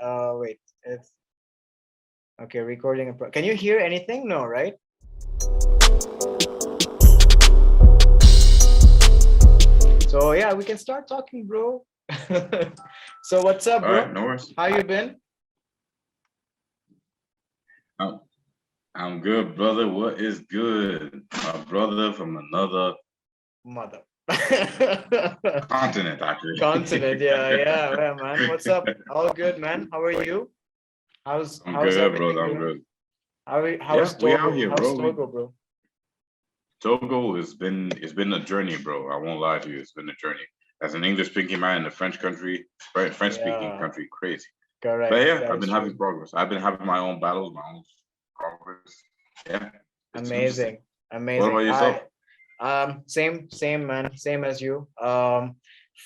Wait. It's okay. Recording. Can you hear anything? No, right? So yeah, we can start talking, bro. So what's up, All right, bro? no worries. How you been? I'm, I'm good, brother. What is good? My brother from another Mother. continent, actually. Continent. Yeah, yeah, yeah, man. What's up? All good, man. How are you? I'm How's good, everything brother. I'm going? good. How's Yeah, we out Togo? here, How's bro. Togo, bro? Togo has been a journey, bro. I won't lie to you. It's been a journey. As an English speaking man in a French country, French speaking Yeah, country, crazy. But correct. yeah, That I've is been true. having progress. I've been having my own battles, my own progress. Yeah, it's interesting. Amazing, What amazing. about yourself? Same, man. Same as you.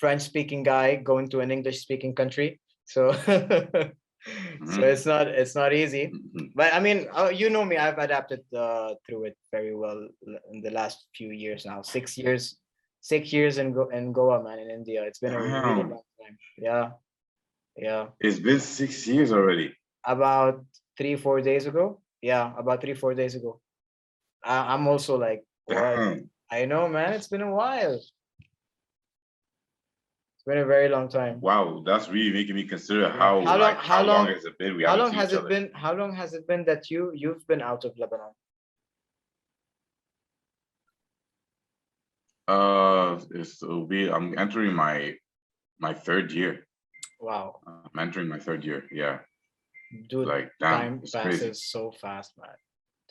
French speaking guy going to an English speaking country. So, so Hmm it's not easy. hmm But I mean, you know me. I've adapted through it very well in the last few years now. 6 years, 6 years in Goa, man, in India. It's been a really Damn, long time. Yeah, yeah. it's been 6 years already. About 3 4 days ago. Yeah, about 3 4 days ago. I'm also like, what? Damn. I know, man. It's been a while. It's been a very long time. Wow, that's really making me consider Yeah. how How long? like How how long long? has it been we How haven't long seen has each it other. been? How long has it been that you've been out of Lebanon? It'll be I'm entering my third year. Wow, I'm entering my third year. Yeah, dude, like damn, time it's crazy. passes so fast, man.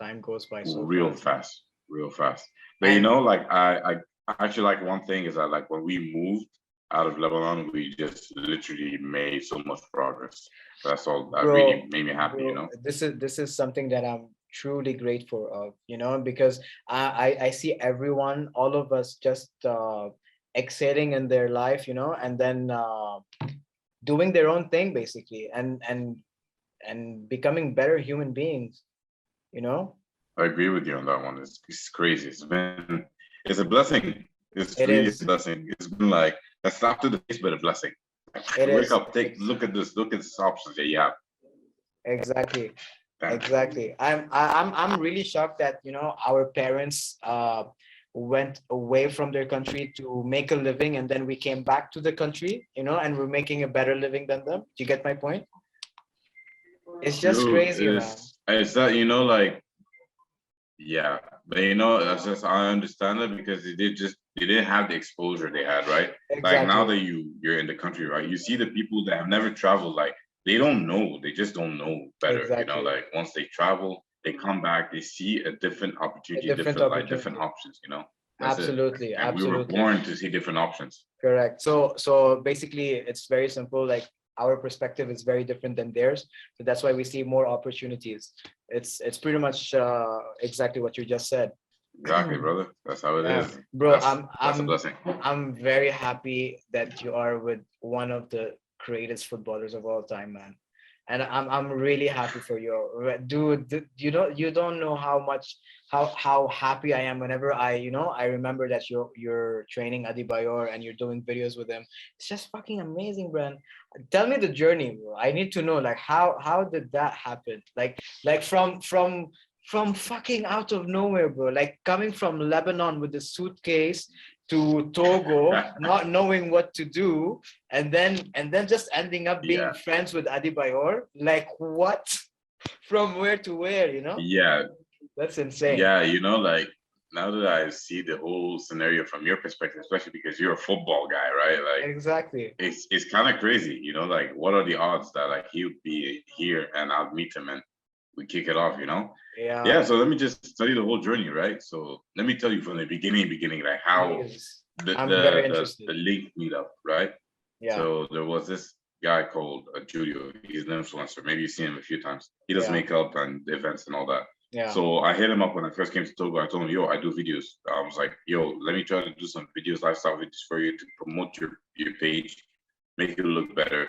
Time goes by so Real fast. fast, real fast. But you And know, like I actually like one thing is that like when we moved out of Lebanon, we just literally made so much progress. That's all that really bro, made me happy. You bro, know, this is something that I'm truly grateful of, because I see everyone, all of us, just excelling in their life, and then doing their own thing basically, and becoming better human beings, you know. I agree with you on that one. It's crazy. It's a blessing. It's It really a is. blessing. It's been like a slap to the face, but a blessing. It You wake is. up, look at this options that you have. Exactly. Damn. Exactly. I'm really shocked that, our parents went away from their country to make a living, and then we came back to the country, and we're making a better living than them. Do you get my point? It's just Dude, crazy, man. it's that like yeah, but that's just I understand it because they didn't have the exposure they had, right? Like now Exactly. that you're in the country, right? You see the people that have never traveled, like they don't know, they just don't know better, Exactly. like once they travel, they come back, they see a different A opportunity, different different like different opportunity. options. That's it. Absolutely. And we were Absolutely. born to see different options. Correct. So basically, it's very simple. Like, our perspective is very different than theirs, so that's why we see more opportunities. It's pretty much exactly what you just said. Exactly, brother. That's how it Yeah, is. bro. That's I'm that's a I'm blessing. I'm very happy that you are with one of the greatest footballers of all time, man. And I'm really happy for you, dude. You don't know how much, how happy I am whenever I remember that you're training Adibayor and you're doing videos with him. It's just fucking amazing, man. Tell me the journey, bro. I need to know, like, how did that happen? Like from fucking out of nowhere, bro. Like, coming from Lebanon with the suitcase to Togo, not knowing what to do, and then just ending up being Yeah, friends with Adebayor. Like, what? From where to where? yeah, That's insane. yeah. Like now that I see the whole scenario from your perspective, especially because you're a football guy, right? Like Exactly. it's kind of crazy, like what are the odds that like he would be here and I'll meet him and we kick it off. Yeah. Yeah, so let me just tell you the whole journey, right? So let me tell you from the beginning, like how Please. the I'm very the the, interested. the link meet up, right? Yeah. So there was this guy called Julio. He's an influencer. Maybe you've seen him a few times. He does Yeah. makeup and events and all that. Yeah. So I hit him up when I first came to Togo. I told him, yo, I do videos. I was like, yo, let me try to do some videos, lifestyle videos for you to promote your page, make it look better.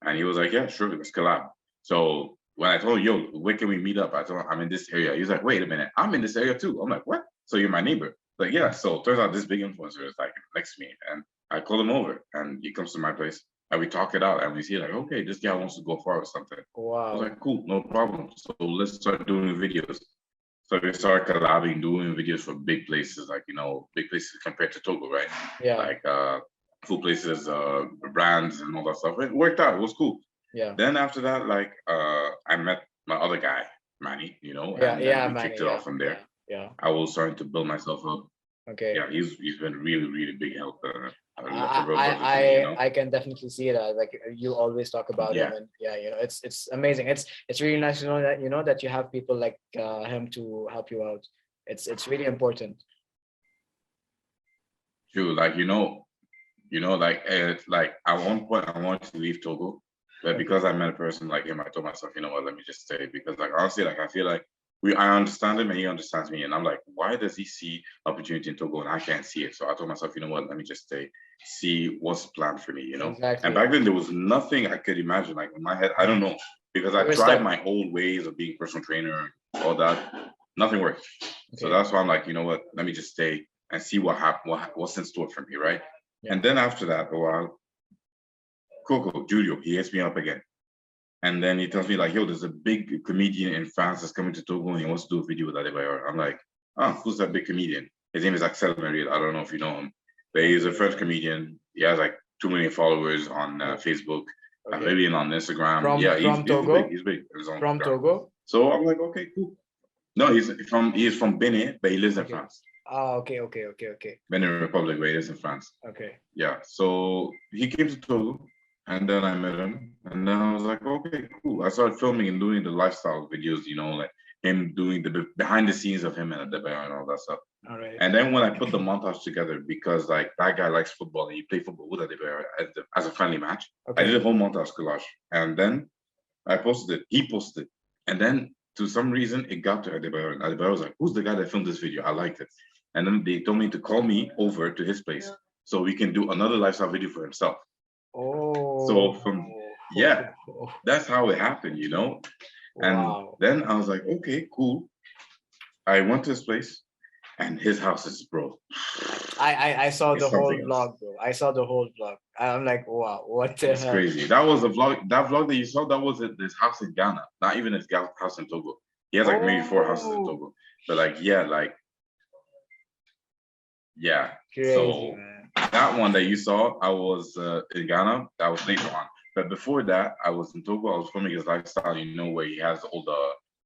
And he was like, yeah, sure, let's collab. So when I told him, yo, where can we meet up? I told him I'm in this area. He was like, wait a minute, I'm in this area too. I'm like, what? So you're my neighbor? Like, yeah. So it turns out this big influencer is like next to me, and I call him over, and he comes to my place. and we talk it out, and we see like, okay, this guy wants to go far or something. I was Wow. like, cool, no problem. So let's start doing videos. So we started collabing, doing videos for big places, like big places compared to Togo, right? Yeah. Like food places, brands, and all that stuff. It worked out. It was cool. Yeah. Then after that, like I met my other guy, Manny, Yeah. and then Yeah, we man. kicked it Yeah. off from there. Yeah. Yeah. I was starting to build myself up. Okay. Yeah, he's been really, really big help, a I real I brother to me, I can definitely see that. Like you always talk about him, Yeah, and yeah, it's amazing. It's really nice to know that that you have people like him to help you out. It's really important. true. Like like it's like at one point I wanted to leave Togo, but Okay. because I met a person like him, I told myself, you know what, let me just stay because like honestly, like I feel like I understand him and he understands me, and I'm like, why does he see opportunity in Togo and I can't see it? So I told myself, you know what, let me just stay, see what's planned for me. And Exactly. back then there was nothing I could imagine like in my head. I don't know because I You were tried stuck. my old ways of being personal trainer, all that, nothing worked. So Okay. that's why I'm like, you know what, let me just stay and see what happened, what's in store for me, right? Yeah. And then after that, a while, Coco, Julio, he hits me up again. And then he tells me, like, yo, there's a big comedian in France that's coming to Togo and he wants to do a video with Adebayor. I'm like, oh, who's that big comedian? His name is Axel Merrill. I don't know if you know him, but he's a Okay. French comedian. He has like 2 million followers on Oh, Facebook, okay. maybe on Instagram. From Yeah, from he's big. Togo. He's big. He's on From Instagram. Togo. So I'm like, okay, cool. No, he's from Benin, but he lives in Okay. France. Ah, okay, okay, okay, okay, Benin Republic, but he lives in France. okay. Yeah, so he came to Togo, and then I met him, and then I was like, okay, cool. I started filming and doing the lifestyle videos, like him doing the behind the scenes of him and the and all that stuff. All right. And then when I put the montage together, because like that guy likes football and he played football with Adebayo as a friendly match, I did Okay. a whole montage collage, and then I posted it. He posted it, and then to some reason it got to Adebayo, and Adebayo was like, "Who's the guy that filmed this video? I liked it." And then they told me to call me over to his place so we can do another lifestyle video for himself. So Oh. from yeah, that's how it happened. And Wow. then I was like, okay, cool. I went to his place, and his house is bro. I saw the It's whole something else. vlog, bro. I saw the whole vlog. I'm like, wow, what the It's hell? crazy. That was a vlog. That vlog that you saw, that was at this house in Ghana, not even his house in Togo. He has like maybe 4 houses in Oh, Togo. But yeah. crazy, So man. that one that you saw, I was in Ghana. That was later on. But before that, I was in Togo. I was filming his lifestyle. Where he has all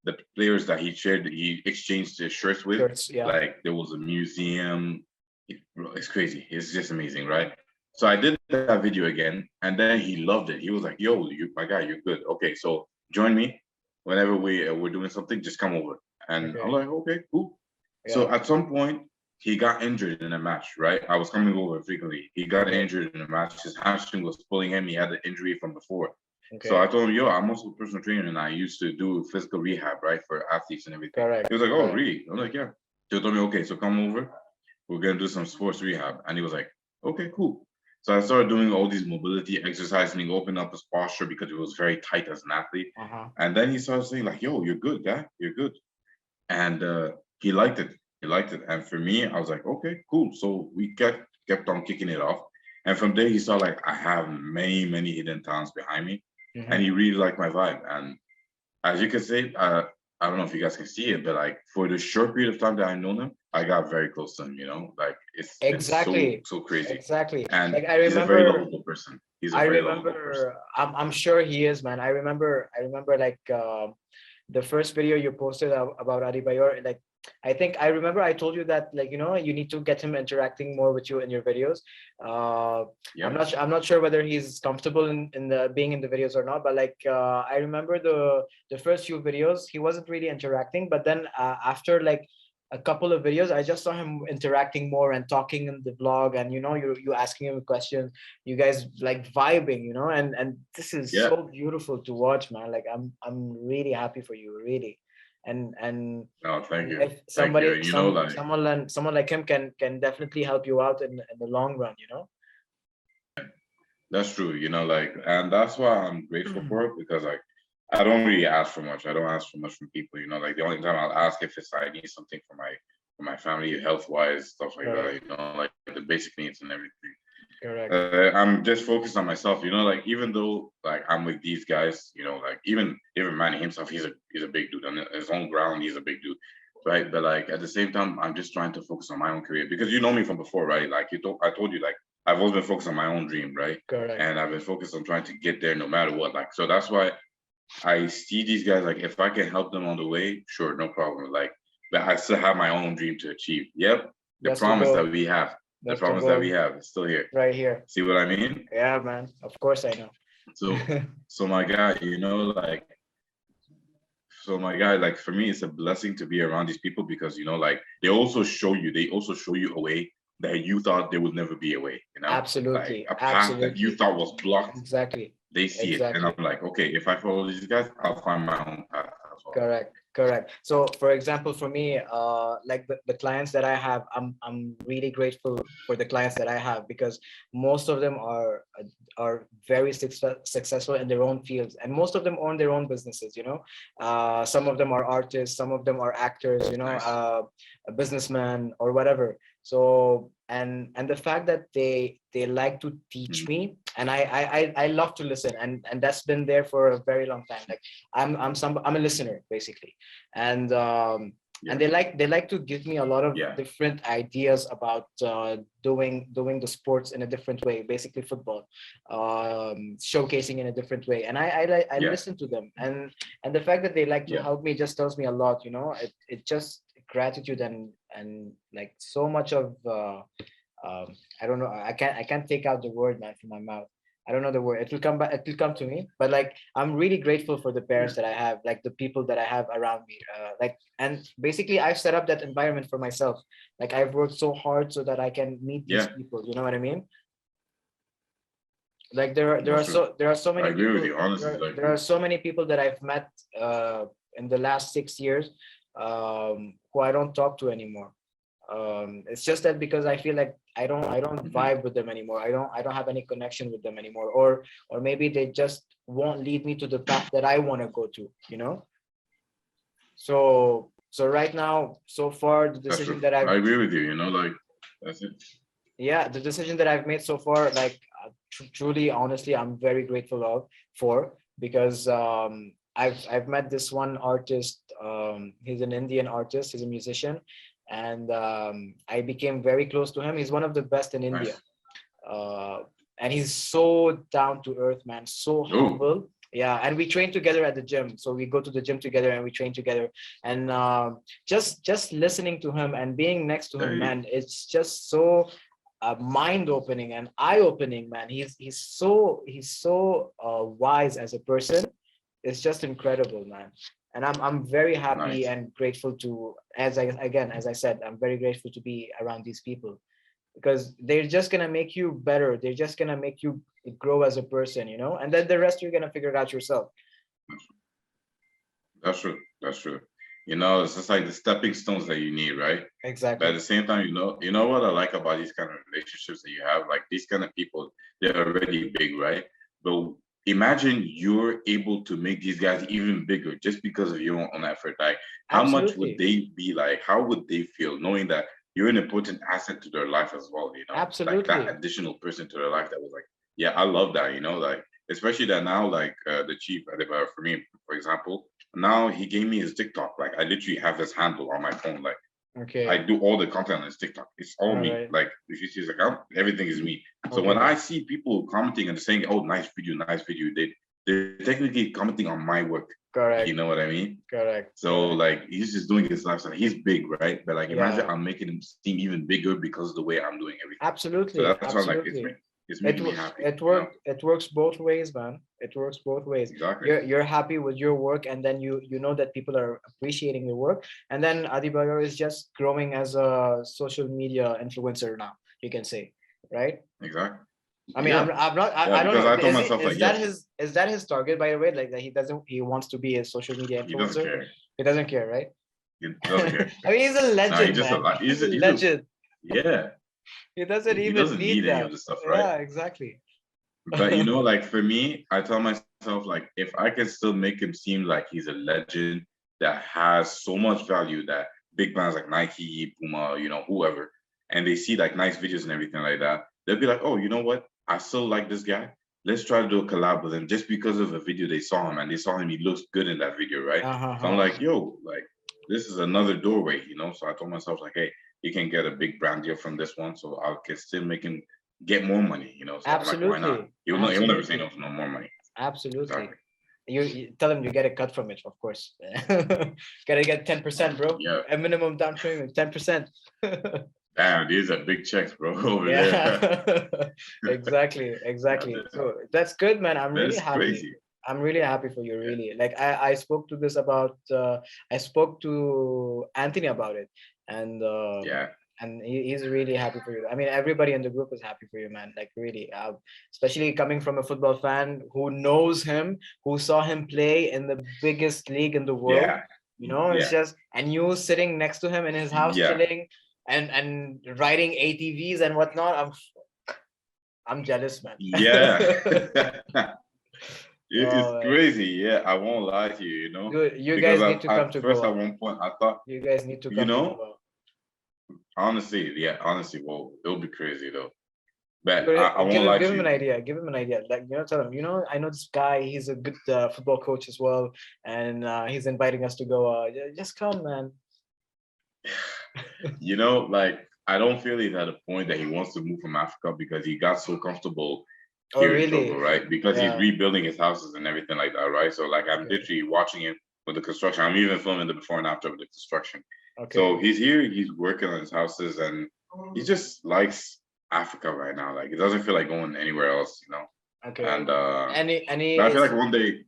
the players that he exchanged his shirts with. Shirts, yeah. Like there was a museum. It's crazy. It's just amazing, right? So I did that video again, and then he loved it. He was like, "Yo, my guy, you're good. Okay, so join me whenever we're doing something. Just come over." And I'm Okay. like, "Okay, cool." So Yeah. at some point, he got injured in a match, right? I was coming over frequently. He got Okay. injured in a match. His hamstring was pulling him. He had the injury from before. So I Okay. told him, yo, I'm also a personal trainer and I used to do physical rehab, right, for athletes and everything. He Correct. was like, oh, Correct. really? I'm like, yeah. So he told me, okay, so come over. We're going to do some sports rehab. And he was like, okay, cool. So I started doing all these mobility exercises and opened up his posture because it was very tight as an athlete. Uh-huh. And then he started saying, like, yo, you're good, guy. You're good. And he liked it. He liked it. And for me, I was like, okay, cool. So we kept on kicking it off. And from there, he saw like I have many, many hidden talents behind me. And Mm-hmm. he really liked my vibe. And as you can say, I don't know if you guys can see it, but like for the short period of time that I know him, I got very close to him. Like it's been so, Exactly. so crazy. Exactly. And Like I he's a very remember lovable person. He's a I very lovable person. remember I'm sure he is, man. I remember like the first video you posted about Adebayor, like I think I remember I told you that like you need to get him interacting more with you in your videos. Uh, I'm Yeah. not I'm not sure whether he's comfortable in the being in the videos or not, but like I remember the first few videos he wasn't really interacting, but then after like a couple of videos I just saw him interacting more and talking in the vlog, and you asking him questions, you guys like vibing, and this is Yeah. so beautiful to watch, man. Like I'm really happy for you, really. And No, thank and you. if Thank you. somebody And like someone like him can definitely help you out in the long run. that's true, like, and that's why I'm grateful for it because, like, I don't really ask for much. I don't ask for much from people, like, the only time I'll ask if it's I need something for my family, health wise, stuff like that, Correct. like the basic needs and everything. Correct. I'm just focused on myself, like even though like I'm with these guys, like even Manny himself, he's a big dude on his own ground, he's a big dude, right? But like at the same time, I'm just trying to focus on my own career because you know me from before, right? Like I told you, like I've always been focused on my own dream, right? Correct. And I've been focused on trying to get there no matter what. Like so that's why I see these guys like if I can help them on the way, sure, no problem. Like, but I still have my own dream to achieve. Yep, the That's the promise that goal. we have, the That's the promise that we goal have is still here. right here. See what I mean? Yeah, man. Of course I know. So, so my guy, like, so my guy, like, for me, it's a blessing to be around these people because like, they also show you a way that you thought there would never be a way. Like Absolutely. a path that you Absolutely. thought was blocked, Exactly. they see it, and I'm Exactly. like, okay, if I follow these guys, I'll find my own path as well. Correct, correct. So for example, for me, like the clients that I have, I'm really grateful for the clients that I have because most of them are very successful in their own fields, and most of them own their own businesses, some of them are artists, some of them are actors, Nice. a businessman or whatever. So and the fact that they like to teach Mhm. me, and I love to listen, and that's been there for a very long time. Like I'm a listener basically, and Yeah, they like to give me a lot of yeah, different ideas about doing the sports in a different way, basically football, showcasing in a different way, and I yeah, listen to them, and the fact that they like to yeah. help me just tells me a lot. It just gratitude and like so much of I don't know. I can't take out the word, man, from my mouth. I don't know the word. It will come back. It will come to me. But like, I'm really grateful for the Yeah. parents that I have, like the people that I have around me. Like, and basically, I've set up that environment for myself. Like, I've worked so hard so that I can meet these Yeah, people. You know what I mean? Like, that's true. there are so I many agree with people. you. Honestly, There, like, there are so many people that I've met in the last 6 years, who I don't talk to anymore. It's just that because I feel like I don't mhm. vibe with them anymore. I don't have any connection with them anymore, or maybe they just won't lead me to the path that I want to go to. So right now, so far, the That's true. decision that I've I agree with you. Like, that's it. yeah, the decision that I've made so far, like, truly, honestly, I'm very grateful for, because I've met this one artist. He's an Indian artist. He's a musician, and I became very close to him. He's one of the best in India, Nice. uh, and he's so down to earth, man, so Oh, humble. Yeah, and we train together at the gym. So we go to the gym together and we train together. And just listening to him and being next to him, hey, man, it's just so mind opening and eye opening, man. He's so wise as a person. It's just incredible, man. And I'm very happy nice. and grateful to, as I said, I'm very grateful to be around these people, because they're just gonna make you better. They're just gonna make you grow as a person, and then the rest you're gonna figure it out yourself. That's true. That's true. It's just like the stepping stones that you need, right? But at Exactly. the same time, you know what I like about these kind of relationships that you have, like these kind of people, they're already big, right? But imagine you're able to make these guys even bigger just because of your own effort. Like, how much would Absolutely. they be like? How would they feel knowing that you're an important asset to their life as well? Like that Absolutely. additional person to their life that was like, yeah, I love that. Like especially that now, like the chief, for me, for example, now he gave me his TikTok. Like I literally have his handle on my phone. Like I Okay. do all the content on his TikTok. It's all All me. right. Like if you see his account, everything is me. So when Okay. I see people commenting and saying, "Oh, nice video," they're technically commenting on my work. You know Correct. what I mean? Correct. So Correct. like he's just doing his lifestyle. He's big, right? But like imagine Yeah. I'm making him seem even bigger because of the way I'm doing everything. So Absolutely. that's why I'm like Absolutely. it's It making me wo- happy. it works both ways, man. It works both ways. Exactly. You're happy with your work, and then you know that people are appreciating your work, and then Adibayo is just growing as a social media influencer now, you can say, right? Exactly. I mean, Yeah. I'm not. Yeah. I don't Because know. I told Is it myself like, yes, is that his target, by the way? Like that he wants to be a social media he doesn't influencer. care. He doesn't care, right? He doesn't care. I mean, he's a Nah, he legend, just a man. lot. He's a He's a legend. yeah. He doesn't He even doesn't need need any of that. this stuff, right? Yeah, exactly. But like for me, I tell myself like if I can still make him seem like he's a legend that has so much value that big brands like Nike, Puma, whoever, and they see like nice videos and everything like that, they'll be like, oh, you know what? I still like this guy. Let's try to do a collab with him just because of a video they saw him and they saw him. He looks good in that video, right? So I'm Uh-huh. like, yo, like this is another doorway, you know. So I told myself like, hey, you can get a big brand deal from this one, so I can still make him get more money, you know. So I'm like, why not? Absolutely. He'll never say no Absolutely. to no more money. Absolutely. Exactly. You tell him you get a cut from it, of course. Gotta get 10%, bro. Yeah. A minimum down payment, 10%. Damn, these are big checks, bro, over there. Yeah. Exactly, Yeah, exactly. So that's good, man. I'm that really is happy. crazy. I'm really happy for you, Yeah. really. Like I spoke to this about I spoke to Anthony about it, and Yeah. he's really happy for you. I mean, everybody in the group is happy for you, man. Like really, especially coming from a football fan who knows him, who saw him play in the biggest league in the world. Yeah. You know, it's Yeah. just, and you sitting next to him in his house Yeah. chilling and riding ATVs and whatnot. I'm jealous, man. Yeah. It's Oh, man. crazy. Yeah, I won't lie to you, you know, You because guys need to come at to first at Goa. one point I thought, You guys need to you come to know, Goa. honestly, yeah, honestly, whoa, it'll be crazy though. But I won't lie Give to him an you. idea. Give him an idea. Like, tell him, I know this guy. He's a good football coach as well, and he's inviting us to Goa. Just come, man. You know, like I don't feel he's at a point that he wants to move from Africa because he got so comfortable Oh, here in Togo, really? right? Because he's Yeah. rebuilding his houses and everything like that, right? So like I'm Okay. literally watching him with the construction. I'm even filming the before and after of the construction. So Okay. he's here, he's working on his houses, and he just likes Africa right now. Like he doesn't feel like going anywhere else, you know. Okay. And Any but I feel is like one day,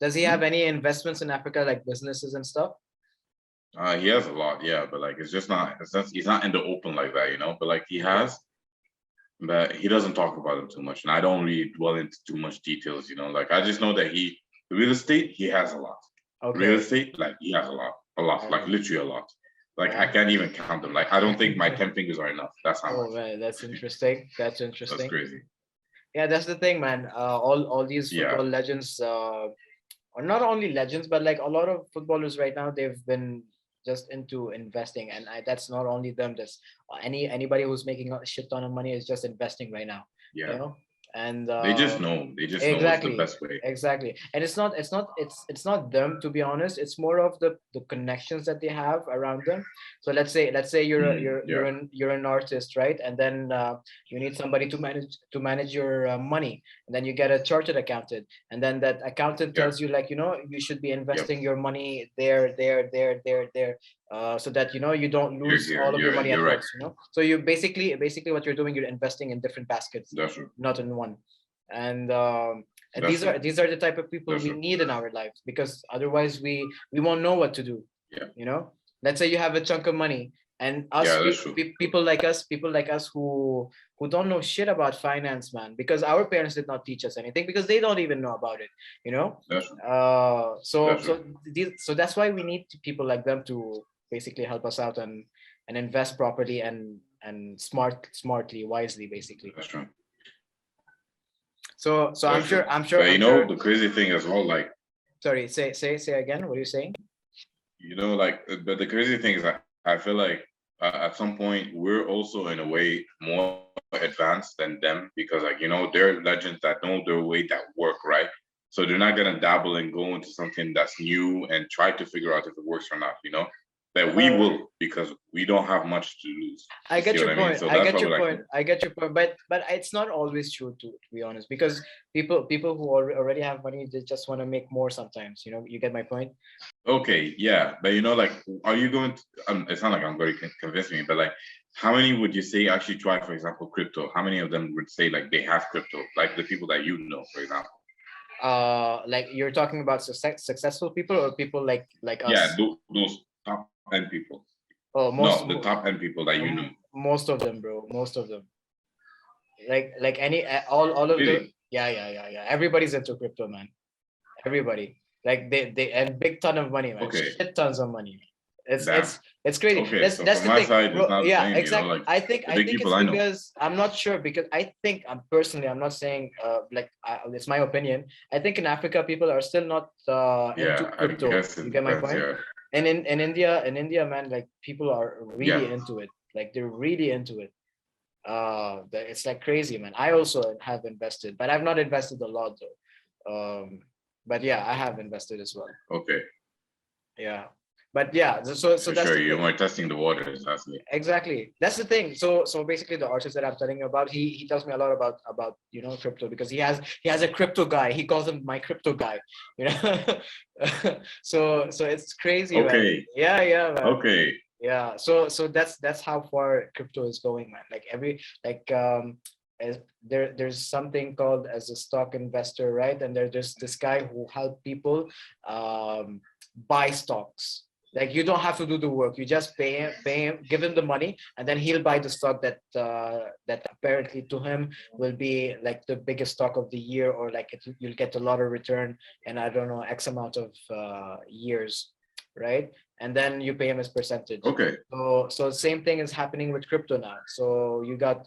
does he hmm? have any investments in Africa, like businesses and stuff? He has a lot, yeah, but like it's just not, he's not in the open like that, you know. But like he Okay. has, but he doesn't talk about them too much, and I don't really dwell into too much details, you know. Like I just know that the real estate, he has a lot. Real Okay. estate, like he has a lot, like Oh, literally a lot. Like I yeah. can't even count them. Like I don't think my 10 fingers are enough. That's how Oh much. man, that's interesting. That's That's interesting. crazy. Yeah, that's the thing, man. All these Yeah, football legends, or not only legends, but like a lot of footballers right now, they've been just into investing, and that's not only them. That's anybody who's making a shit ton of money is just investing right now. You yeah. know, and They just know. They just know what's the exactly, best way. exactly. And it's not them, to be honest. It's more of the connections that they have around them. So let's say Yeah, you're an artist, right? And then you need somebody to manage your money, and then you get a chartered accountant, and then that accountant yeah. tells you, like, you should be Yep. investing your money there, so that you don't lose all of your money You're at right. once. So you basically what you're doing, you're investing in different baskets, That's true. not in one. And That's true. these are the type of people That's we true. need in our lives, because otherwise we won't know what to do. Yeah, Let's say you have a chunk of money, and yeah. That's true. people like us who don't know shit about finance, man, because our parents did not teach us anything, because they don't even know about it you know That's true. so That's true. so so that's why we need people like them to basically help us out and invest properly and smartly, wisely, basically. That's true. So That's true. But I'm you know sure. the crazy thing as well, like Sorry, say again. What are you saying? like, but the crazy thing is, I feel like at some point we're also in a way more advanced than them because, like, they're legends that know their way that work, right? So they're not gonna dabble and go into something that's new and try to figure out if it works or not, That we Uh, will because we don't have much to lose. I You see get what your I mean? point. So I that's get why your we're like, point. I get your point. But it's not always true, to be honest, because people who already have money, they just want to make more sometimes. You get my point. okay, yeah, but like, are you going to? It's not like I'm very convincing me, but like, how many would you say actually try, for example, crypto? How many of them would say like they have crypto? Like the people that you know, for example. Like you're talking about successful people, or people like Yeah, us? those top end people. Oh, No, the top end people that you know. most of them, bro. Most of them. Like any all of the, Really? yeah. Everybody's into crypto, man. Everybody. Like they and big ton of money, man. Okay, Shit tons of money. It's damn. it's it's crazy. Okay, so That's from the my thing, side, it's bro. not the Yeah, same. exactly. Like I think the I big think people it's I know. because I'm not sure, because I think personally, I'm not saying like it's my opinion. I think in Africa people are still not into Yeah, I crypto. guess it You get my depends. point? Yeah, And in India, man, like people are yeah, really into it. Like they're really into it. It's like crazy, man. I also have invested, but I've not invested a lot though. But yeah, I have invested as well. Okay, Yeah, but yeah, so for that's sure. the You thing. were testing the waters. That's it. Exactly, that's the thing. So basically, the artist that I'm telling you about, he tells me a lot about crypto, because he has a crypto guy. He calls him my crypto guy. You know, so it's crazy, man. Okay, Yeah, man. okay. Yeah, so that's how far crypto is going, man. Like as there's something called as a stock investor, right? And there's this guy who help people buy stocks. Like, you don't have to do the work, you just pay him, give him the money, and then he'll buy the stock that apparently to him will be like the biggest stock of the year, or like you'll get a lot of return in, I don't know, X amount of years, right? And then you pay him as percentage. Okay. So same thing is happening with crypto now. So you got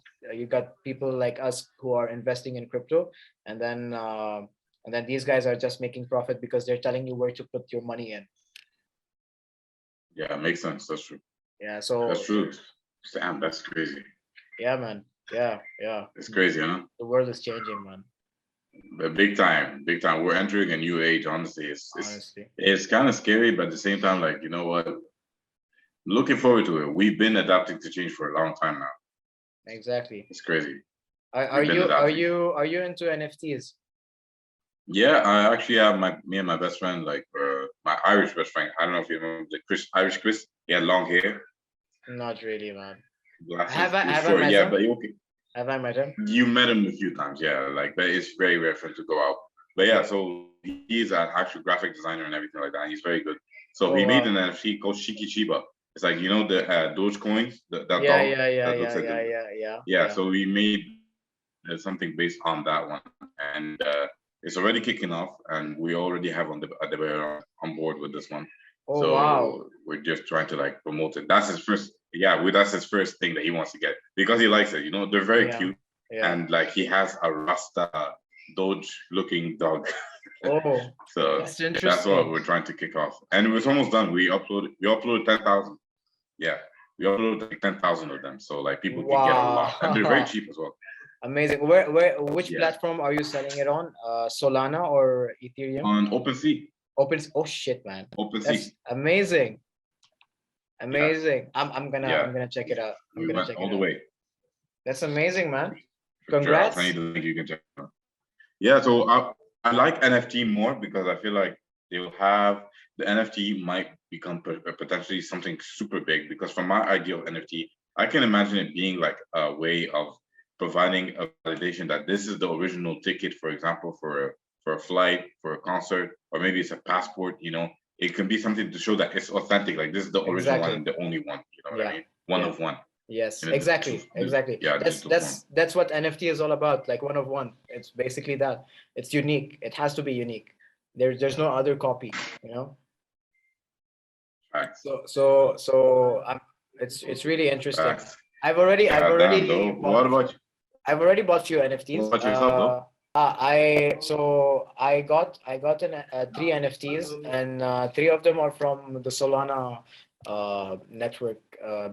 people like us who are investing in crypto, and then these guys are just making profit because they're telling you where to put your money in. Yeah, makes sense. That's true. Yeah. That's So true. Damn, that's crazy. yeah, man. Yeah. It's crazy, huh? The world is changing, man. But big time, big time. We're entering a new age. Honestly, it's Honestly. it's kind of scary, but at the same time, like you know what? Looking forward to it. We've been adapting to change for a long time now. Exactly. It's crazy. Are We've been you are adapting. you are you into NFTs? Yeah, I actually have me and my best friend, like my Irish best friend. I don't know if you remember the Irish Chris. He had long hair, Not really, man. Have glasses. I He was have I short, met yeah, him? but okay. Have I met him? You met him a few times, yeah. Like, but it's very rare for him to go out. But yeah, Okay. so he's an actual graphic designer and everything like that. And he's very good. So Oh he made an wow. NFT called Shiki Chiba. It's like the Doge coins, that Yeah, dog yeah, yeah, that looks yeah, like yeah, a yeah, yeah, yeah. yeah. So we made something based on that one, and it's already kicking off, and we already have on board with this one. Oh wow. So we're just trying to like promote it. That's his first, yeah. That's his first thing that he wants to get because he likes it. They're very Yeah, cute, yeah. and like he has a Rasta Doge looking dog. Oh, So that's that's what interesting. we're trying to kick off, and it was almost done. We uploaded 10,000. Yeah, we uploaded like 10,000 of them, so like people can get a lot, and they're very Wow. cheap as well. Amazing. Which Yeah, platform are you selling it on? Solana or Ethereum? on OpenSea. Oh shit, man. OpenSea. That's amazing. Yeah, Amazing. I'm gonna check it out. I'm we gonna went check all it the out. way. That's amazing, man. For sure, I'll send you Congrats. the link. You can check it out. Yeah, so I like NFT more because I feel like they'll have the NFT might become potentially something super big. Because from my idea of NFT, I can imagine it being like a way of providing a validation that this is the original ticket, for example, for a flight, for a concert, or maybe it's a passport. It can be something to show that it's authentic. Like this is the original one Exactly. and the only one. You know what I Yeah. mean? One Yeah. of one Yes, in a digital, exactly. yeah, That's digital form. that's that's what NFT is all about, like one of one. It's basically that. It's unique. It has to be unique. There's no other copy. Facts. So it's really interesting. Facts. I've God damn, already though. bought I've already bought few What NFTs. about yourself, though? I got three NFTs, and three of them are from the Solana network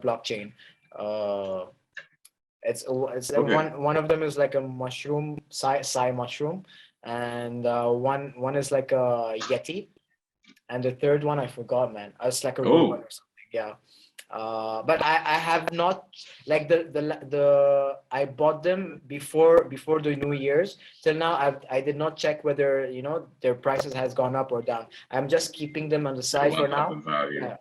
blockchain. Uh, it's Okay. one of them is like a mushroom, Sai mushroom, and one is like a Yeti, and the third one I forgot, man. It's like a robot Oh, or something. Yeah. But I have not, like the I bought them before the New Year's. Till now I did not check whether their prices has gone up or down. I'm just keeping them on the it side for went up now. in value. Yeah,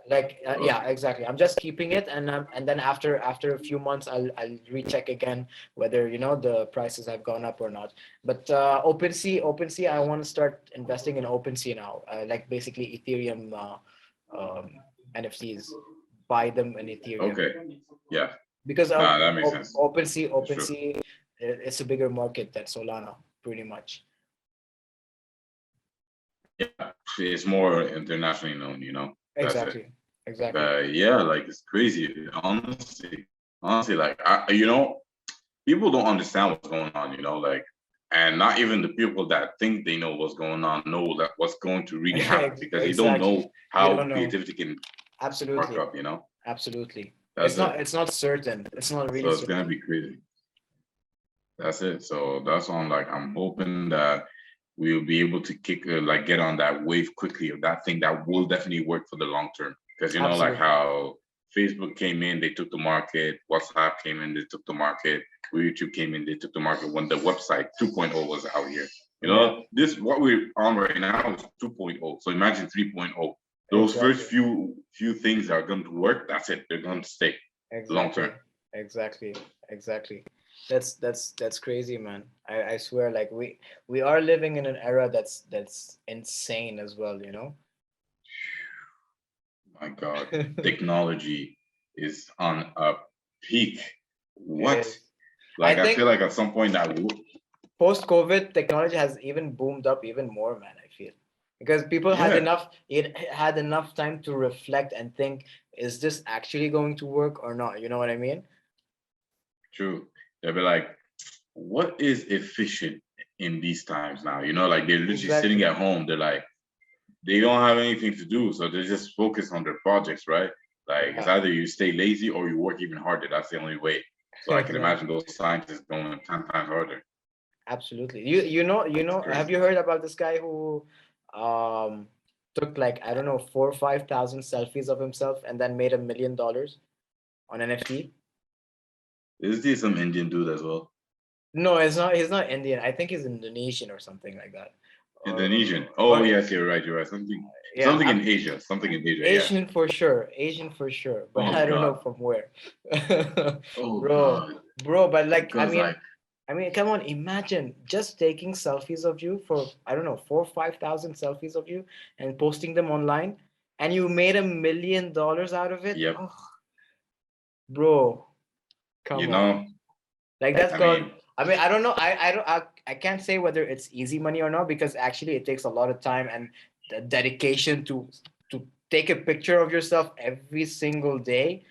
Okay. exactly. I'm just keeping it, and then after a few months I'll recheck again whether the prices have gone up or not. But OpenSea, I want to start investing in OpenSea now, like basically Ethereum NFTs, buy them in Ethereum, Okay. Yeah. because Nah, that makes sense. For sure. OpenSea, it's a bigger market than Solana, pretty much. Yeah. It's more internationally known. That's it. Exactly, exactly. But yeah, like it's crazy. Honestly, like people don't understand what's going on. Like, and not even the people that think they know what's going on know that what's going to really happen because they don't Exactly. know You how don't know. creativity can spark Absolutely, up. absolutely. That's it. It's not certain. It's not So really it's gonna certain. be crazy. That's it. So that's on like I'm hoping that we'll be able to get on that wave quickly of that thing that will definitely work for the long term. Because like Absolutely. how Facebook came in, they took the market. WhatsApp came in, they took the market. YouTube came in, they took the market when the website 2.0 was out here. Yeah, This what we're on right now is 2.0. So imagine 3.0. Those first exactly. few things that are going to work. That's it. They're going to stay long term. Exactly. Exactly. Exactly. That's crazy, man. I swear, like we are living in an era that's insane as well, you know? My God, technology is on a peak. It What? is. I Like, I feel think like at some point that post-COVID, technology has even boomed up even more, man, I feel. Because people had yeah, enough, it had enough time to reflect and think, is this actually going to work or not? You know what I mean? true. They'll be like, what is efficient in these times now? Like they're literally sitting Exactly. at home. They're like, they don't have anything to do, so they just focus on their projects, right? Like it's Yeah. either you stay lazy or you work even harder. That's the only way. So I can imagine Exactly. those scientists going 10 times harder. Absolutely. You It's know, have crazy. you heard about this guy who um took like, I don't know, 4 or 5 thousand selfies of himself and then made $1 million on NFT? Is there some Indian dude as well? No, it's not, he's not Indian. I think he's Indonesian or something like that. Indonesian. Or Oh yes, you're right. You're right. Something, yeah, something in Asia. Something in Asia. Yeah. Asian for sure. Asian for sure. But Oh I don't know God. from where. Oh Bro, God. bro, but like Because like, I mean, come on, imagine just taking selfies of you for, I don't know, 4 or 5 thousand selfies of you and posting them online, and you made $1 million out of it. yep. Oh, bro, You come on. know, Like that's I called. mean, I mean, I don't know. I can't say whether it's easy money or not, because actually it takes a lot of time and the dedication to take a picture of yourself every single day.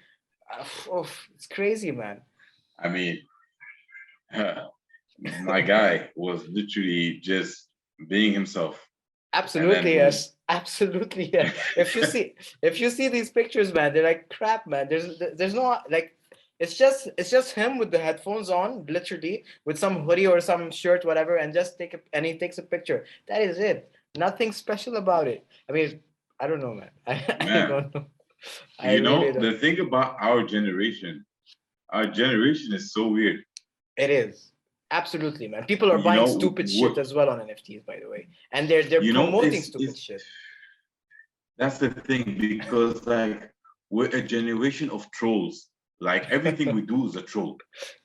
It's crazy, man. I mean, my guy was literally just being himself, and then Absolutely boom. yes. Absolutely yes. If you see these pictures, man, they're like crap, man. There's no like, it's just him with the headphones on, literally with some hoodie or some shirt, whatever, and just and he takes a picture. That is it. Nothing special about it. I mean, I don't know, man. I Man, don't know. I really don't. the thing about our generation is so weird. It is. Absolutely, man. People are You buying know, stupid what shit as well on NFTs, by the way. And they're promoting stupid it's shit. that's the thing because like we're a generation of trolls. Like everything we do is a troll,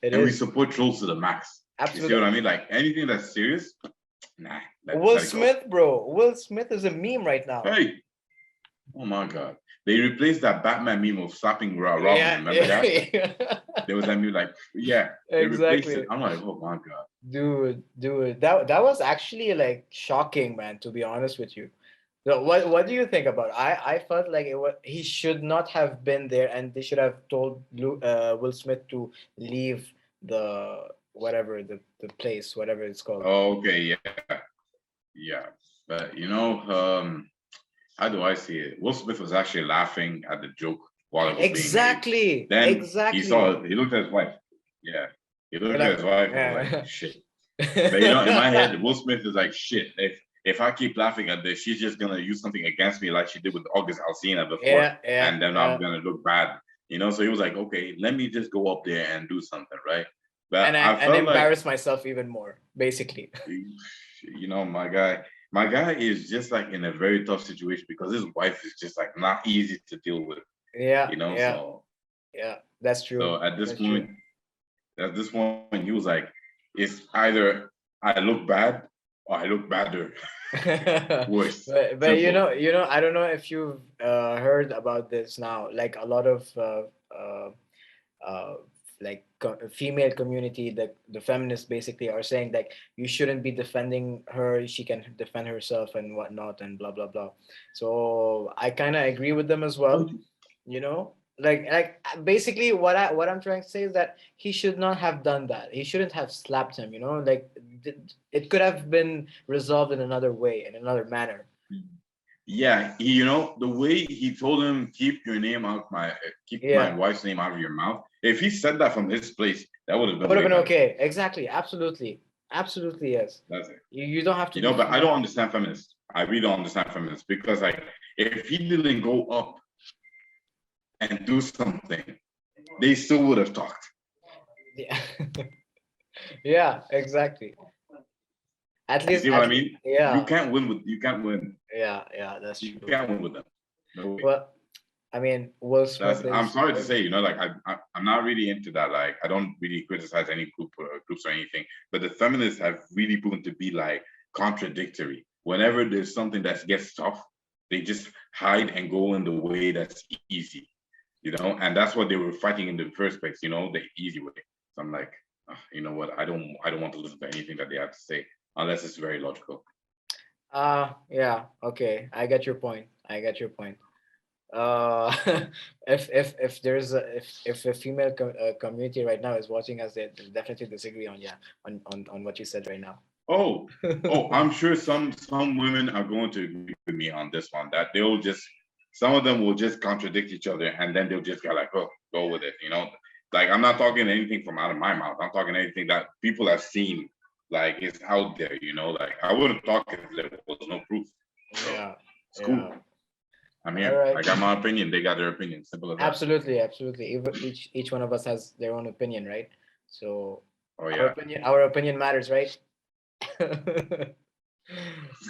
It and we is. support trolls to the max. You see what Absolutely. I mean? Like anything that's serious, nah, Will let it go. Smith, bro. Will Smith is a meme right now. Hey, oh my God. They replaced that Batman meme of slapping Robin. Yeah, Remember that? yeah. There was that meme like, yeah, they replaced it. Exactly. I'm like, oh my God. Dude, that was actually like shocking, man, to be honest with you. So what do you think about it? I felt like he should not have been there, and they should have told Will Smith to leave the whatever the place, whatever it's called. Okay, yeah, yeah. But how do I see it? Will Smith was actually laughing at the joke while it was being made. Exactly, Then exactly. he looked at his wife. Yeah. He You're looked at his like, wife and was like, yeah. shit. But in my head, Will Smith is like, shit. If I keep laughing at this, she's just gonna use something against me like she did with August Alsina before, Yeah, yeah, and then I'm yeah. gonna look bad. So he was like, okay, let me just go up there and do something, right? And But I and felt like, embarrass myself even more, basically. my guy is just like in a very tough situation because his wife is just like not easy to deal with, Yeah, you know. yeah, So yeah. That's true. so That's true. at this point, he was like, it's either I look bad or I look badder. Worse. But Simple. I don't know if you've heard about this now. Like a lot of uh, like female community, the feminists basically are saying like you shouldn't be defending her. She can defend herself and whatnot and blah blah blah. So I kind of agree with them as Oh, well. Like basically what I'm trying to say is that he should not have done that. He shouldn't have slapped him. Like it could have been resolved in another way, in another manner. Yeah, you know, the way he told him, keep my Yeah, wife's name out of your mouth. If he said that from his place, that would have it been would have way been better. okay. Exactly. Absolutely. Absolutely, yes. That's it. You don't have to You be know, but I don't female. understand feminists. I really don't understand feminists because, like, if he didn't go up and do something, they still would have talked. Yeah. Yeah, exactly. At You least, see what I mean? yeah, You can't win. yeah, that's You true. can't win with them. No way. Well, I mean, Will That's Smith I'm is. sorry to say, you know, like I'm not really into that. Like I don't really criticize any groups or anything, but the feminists have really proven to be like contradictory. Whenever there's something that gets tough, they just hide and go in the way that's easy, you know, and that's what they were fighting in the first place, you know, the easy way. So I'm like, you know what? I don't want to listen to anything that they have to say unless it's very logical. Yeah, okay. I get your point. I get your point. Uh, if there's a if a female community right now is watching us, they definitely disagree on, yeah, on what you said right now. Oh, oh, I'm sure some women are going to agree with me on this one. That they'll just some of them will just contradict each other, and then they'll just go like, "Oh, go with it," you know. Like I'm not talking anything from out of my mouth. I'm talking anything that people have seen, like it's out there, you know. Like I wouldn't talk if there was no proof. So Yeah, it's cool. yeah. I'm All here. I right. got my opinion. They got their opinion. Simple as that. Absolutely, absolutely. Each one of us has their own opinion, right? So Oh our yeah. opinion matters, right?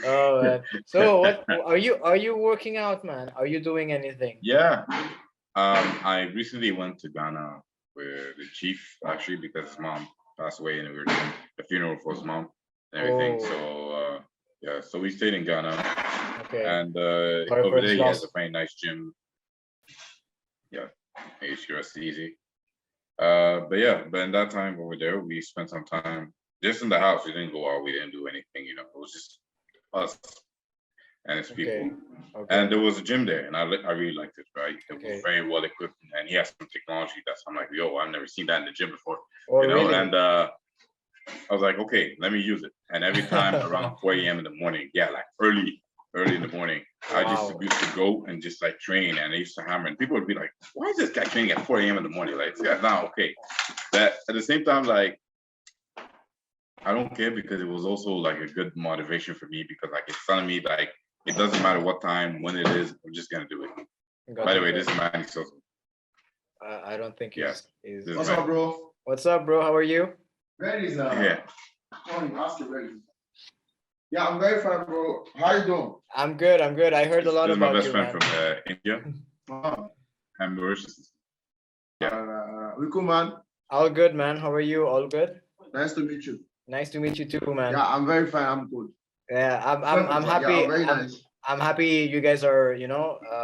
Oh man. So what are you working out, man? Are you doing anything? Yeah. I recently went to Ghana with the chief actually because his mom passed away and we were doing a funeral for his mom and everything. Oh, So yeah, so we stayed in Ghana okay. and Sorry for over there his he has a loss. very nice gym. Yeah, he rest easy. But yeah, but in that time over there we spent some time just in the house. We didn't go out. We didn't do anything. You know, it was just us and his people. Okay. And Okay. there was a gym there, and I really liked it. Right, it was Okay. very well equipped, and he has some technology that's I'm like, yo, I've never seen that in the gym before, Oh, you know. And really? I was like, okay, let me use it. And every time around 4 a.m. in the morning, yeah, like early in the morning, I just Wow. used to go and just like train, and I used to hammer. And people would be like, why is this guy training at 4 a.m. in the morning? Like, yeah, now okay. That at the same time, like I don't care because it was also like a good motivation for me because like it's telling me like it doesn't matter what time, when it is, I'm just gonna do it. Got By to the way, do this it. is Manny Sosa. I don't think Yeah, he's. this is What's up, Manny. bro? What's up, bro? How are you? Where is Yeah, Tony? Ask you where is. Yeah, I'm very fine, bro. How you doing? I'm good. I'm good. I heard a this lot is my about best you, friend man. from India Uh, and Mauritius. Yeah, we cool, man. All good, man. How are you? All good. Nice to meet you. Nice to meet you too, man. Yeah, I'm very fine. I'm good. Yeah, I'm Perfect, man. Yeah, happy. I'm very nice. I'm happy you guys are,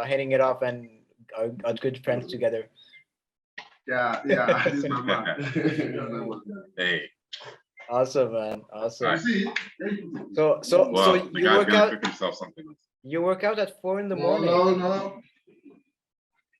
hitting it off and are good friends together. Yeah, yeah. This is my man. This is my man. hey, Awesome, man. You Awesome. nice. see? So Well, the you guy's work gonna out cook himself something. you work out at 4 in the No, morning. no, no.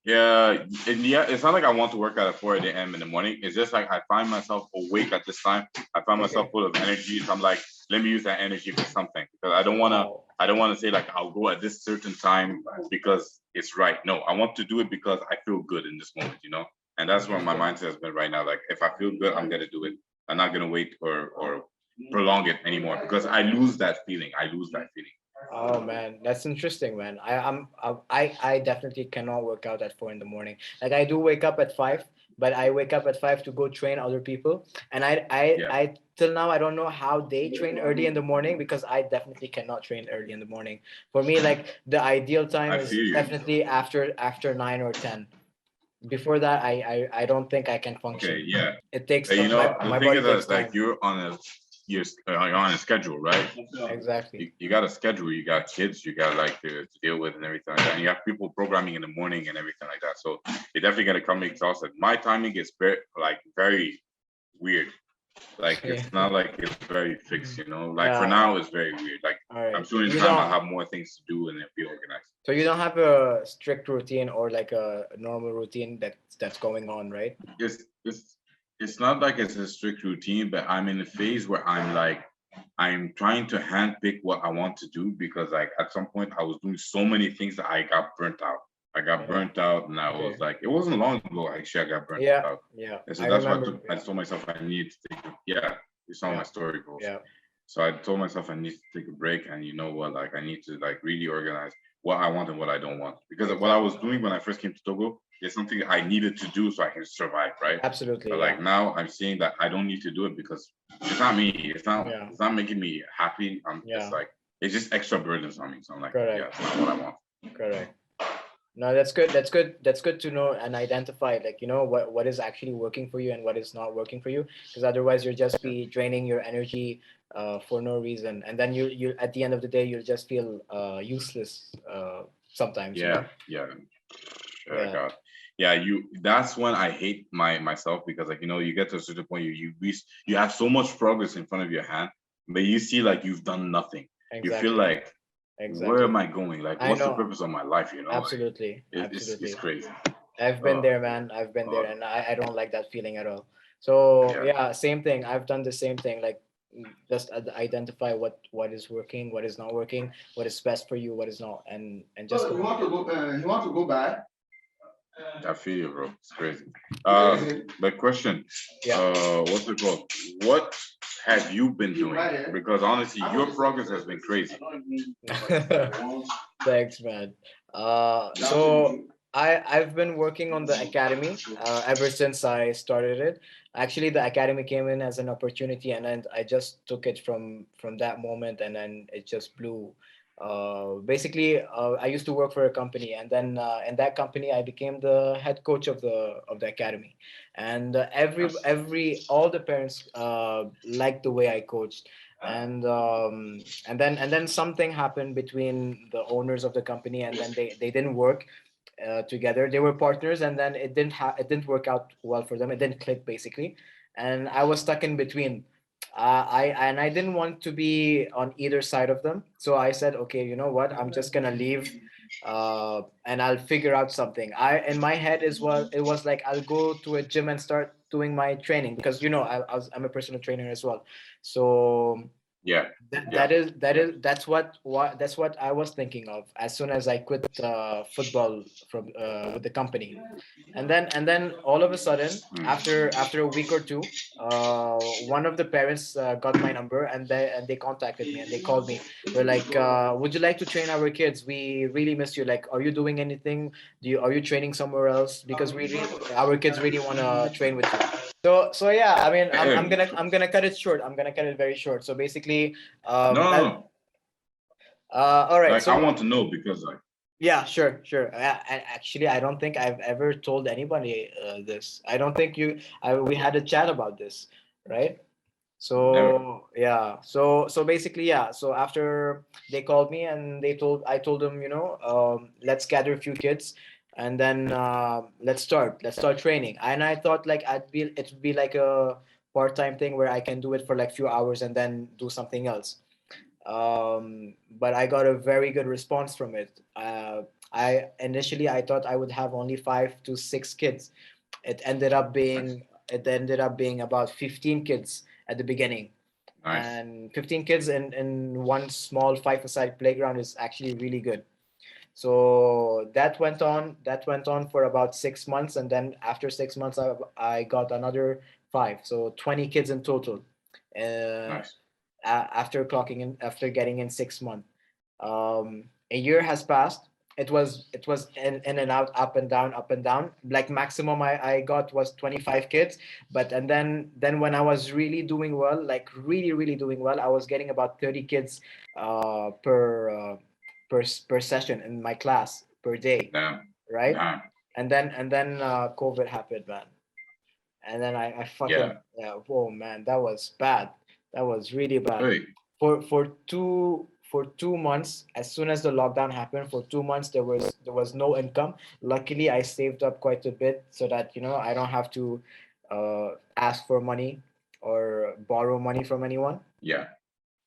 Yeah, yeah, it's not like I want to work out at 4 a.m. in the morning. It's just like I find myself awake at this time. I find myself Okay. full of energy. So I'm like, let me use that energy for something because Wow. I don't wanna say like I'll go at this certain time because it's right. No, I want to do it because I feel good in this moment, you know? And that's where my Interesting. mindset has been right now. Like if I feel good, I'm gonna do it. I'm not gonna wait or prolong it anymore because I lose that feeling. I lose that feeling. Oh man, that's interesting, man. I definitely cannot work out at 4 in the morning. Like I do wake up at 5, but I wake up at 5 to go train other people. And Yeah, I till now I don't know how they train early in the morning because I definitely cannot train early in the morning. For me, like the ideal time I is feel you. definitely after 9 or 10. Before that, I don't think I can Okay, function. yeah. It takes You know, the my thing body is takes that like time. you're on a schedule, right? Exactly. You got a schedule, you got kids, you got like to deal with and everything like that. And you have people programming in the morning and everything like that. So you're definitely gonna come exhausted. My timing is very weird. Like Yeah. it's not like it's very fixed, you know. Like for Yeah, now yeah. it's very weird. Like All I'm right. sure in You time I'll don't have more things to do and be organized. So you don't have a strict routine or like a normal routine that's going on, right? It's it's it's not like it's a strict routine, but I'm in a phase where I'm like I'm trying to handpick what I want to do because like at some point I was doing so many things that I got burnt out. I got Yeah. burnt out and I was Okay. like, it wasn't long ago actually I got burnt Yeah. out. Yeah. And so I that's why remember. I told myself I need to take yeah, it's how my Yeah. story goes. Yeah. So I told myself I need to take a break and you know what, like I need to like really organize what I want and what I don't want. Because what I Exactly. was doing when I first came to Togo is something I needed to do so I can survive, right? Absolutely. But Yeah. like now I'm seeing that I don't need to do it because it's not me. Yeah. It's not making me happy. I'm just Yeah. like it's just extra burdens on me. So I'm like, yeah, Correct. it's not what I want. Correct. No, that's good. That's good. That's good to know and identify, like, what is actually working for you and what is not working for you. Because otherwise, you'll just Yeah. be draining your energy for no reason, and then you at the end of the day, you'll just feel useless sometimes. Yeah, yeah. Oh Yeah. God. Yeah, that's when I hate myself because like you get to a certain point you have so much progress in front of your hand, but you see like you've done nothing. You feel Exactly. like where am Exactly. I going? Like I what's the know. purpose of my life, Like Absolutely. it's Absolutely. crazy. I've been Oh there, man. I've been there, God. and I don't like that feeling at all. So Yeah. yeah, same thing. I've done the same thing. Like, just identify what is working, what is not working, what is best for you, what is not, and just So go you with want to it. go? You want to go back? I feel you, bro. It's crazy. Crazy. But question, Yeah. what's it called? What have you been doing? Right. Because honestly, your progress has been crazy. Thanks, man. That's it. So I've been working on the academy ever since I started it. Actually, the academy came in as an opportunity, and then I just took it from that moment, and then it just blew. Basically, I used to work for a company, and then in that company, I became the head coach of the academy, and That's every all the parents liked the way I coached, and then something happened between the owners of the company, and then they didn't work together. They were partners, and then it didn't work out well for them. It didn't click, basically, and I was stuck in between. I didn't want to be on either side of them, so I said, okay, you know what, I'm just gonna leave, and I'll figure out something. I In my head is what it was like, I'll go to a gym and start doing my training, because I'm a personal trainer as well. So yeah, that, yeah, that is that yeah. is that's what I was thinking of as soon as I quit football from with the company. And then all of a sudden, after a week or two, one of the parents got my number, and they contacted me, and they called me. They're like, would you like to train our kids? We really miss you. Like, are you doing anything? Are you training somewhere else? Because our kids really want to train with you. So yeah, I mean, I'm Hey, gonna I'm gonna cut it short. I'm gonna cut it very short. So basically, no, no, that no. all right. Like I So want to know because like yeah, sure, sure. Actually, I don't think I've ever told anybody this. I don't think we had a chat about this, right? never. So yeah, so basically, yeah. So after they called me, and I told them, let's gather a few kids, and then let's start training. And I thought, like, it'd be like a part-time thing where I can do it for like few hours and then do something else. But I got a very good response from it. I thought I would have only 5 to 6 kids. Nice, It ended up being about 15 kids at the beginning, nice. and 15 kids in one small five-a-side playground is actually really good. So that went on for about 6 months, and then after 6 months, I got another five, so 20 kids in total. Uh, Nice. after getting in 6 months, a year has passed. It was in and out, up and down, up and down. Like, maximum I got was 25 kids. But and then when I was really doing well, like really really doing well, I was getting about 30 kids per session in my class per day, Damn, right? damn. And then COVID happened, man. And then I Yeah. fucking, yeah, oh man, that was bad. That was really bad. Hey, For 2 months, as soon as the lockdown happened, for 2 months there was no income. Luckily, I saved up quite a bit, so that I don't have to ask for money or borrow money from anyone. yeah,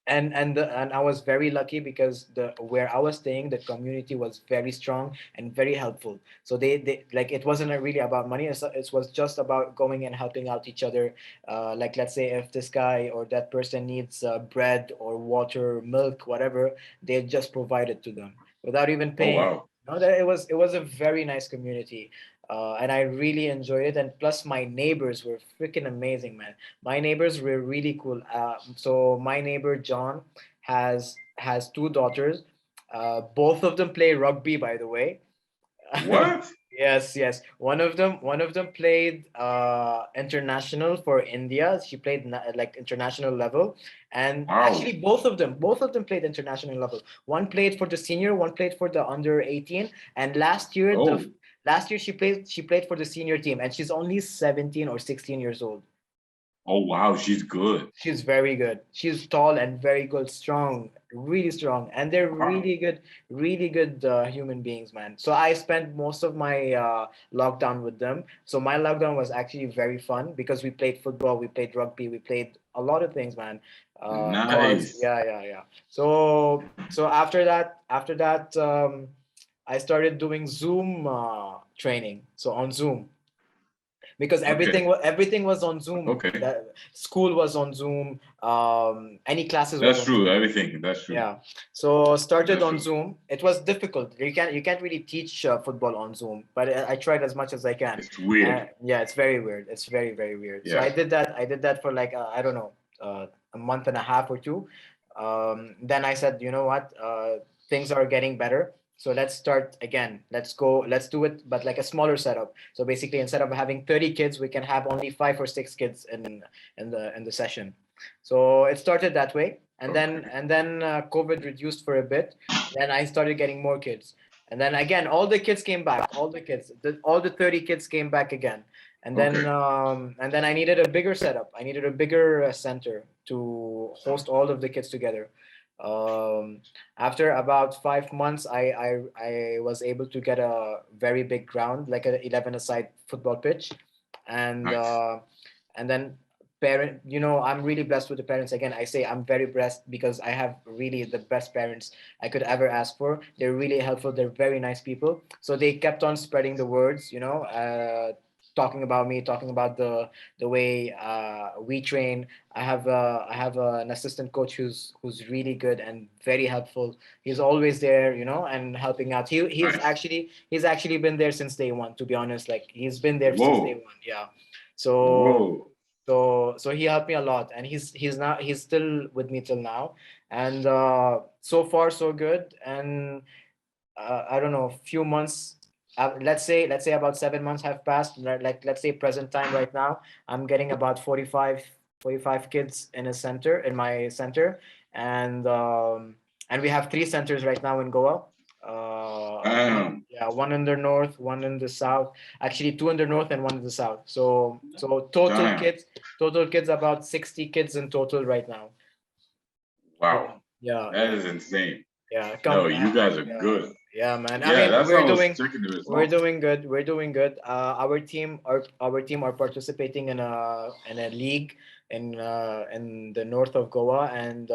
And I was very lucky because the where I was staying, the community was very strong and very helpful. So they like it wasn't really about money. It was just about going and helping out each other. Like let's say if this guy or that person needs bread or water, milk, whatever, they just provide it to them without even Oh paying. wow. No, that it was a very nice community. And I really enjoyed it. And plus, my neighbors were freaking amazing, man. My neighbors were really cool. So my neighbor John has two daughters. Both of them play rugby, by the way. What? Yes, yes. One of them played international for India. She played like international level, and Wow. actually both of them played international level. One played for the senior, one played for the under 18, and Oh. last year she played for the senior team, and she's only 17 or 16 years old. Oh wow. She's good. She's very good. She's tall and very good, strong, really strong, and they're Wow. really good human beings, man. So I spent most of my lockdown with them. So my lockdown was actually very fun because we played football, we played rugby, we played a lot of things, man. Cards, Nice. yeah, yeah, yeah. So after that, I started doing Zoom training. So on Zoom because Okay. everything was on Zoom. Okay. That school was on Zoom. Any classes was That's on true. Zoom. Everything. That's true. Yeah. So started That's on true. Zoom. It was difficult. You can't really teach football on Zoom, but I tried as much as I can. It's weird. Yeah, it's very weird. It's very very weird. So Yeah. I did that for like I don't know a month and a half or two. Then I said, you know what? Things are getting better. So let's start again. Let's go. Let's do it, but like a smaller setup. So basically, instead of having 30 kids, we can have only 5 or 6 kids in the session. So it started that way, and then Okay. and then COVID reduced for a bit. Then I started getting more kids, and then again all the kids came back. All the 30 kids came back again, Okay. and then I needed a bigger setup. I needed a bigger center to host all of the kids together. Um, After about 5 months, I was able to get a very big ground, like a 11-a-side football pitch, and Nice. then I'm really blessed with the parents. Again, I say I'm very blessed because I have really the best parents I could ever ask for. They're really helpful. They're very nice people. So they kept on spreading the words, talking about me, talking about the way we train. I have an assistant coach who's really good and very helpful. He's always there, and helping out. Nice. He's actually been there since day one, to be honest. Like he's been there since day Whoa. one. Yeah. So Whoa. so he helped me a lot, and he's still with me till now, and so far so good. And I don't know, a few months. Let's say about 7 months have passed. Like let's say present time right now, I'm getting about 45 kids in my center, and and we have 3 centers right now in Goa. Damn. Yeah, one in the north, one in the south. Actually, two in the north and one in the south. So Damn. total kids about 60 kids in total right now. Yeah, Wow. yeah, That yeah. is insane. Yeah, No, you guys are yeah, good. yeah, man. I Yeah, mean, that's why I was checking the we're results. doing good. We're doing good. Our team are participating in a league in the north of Goa, and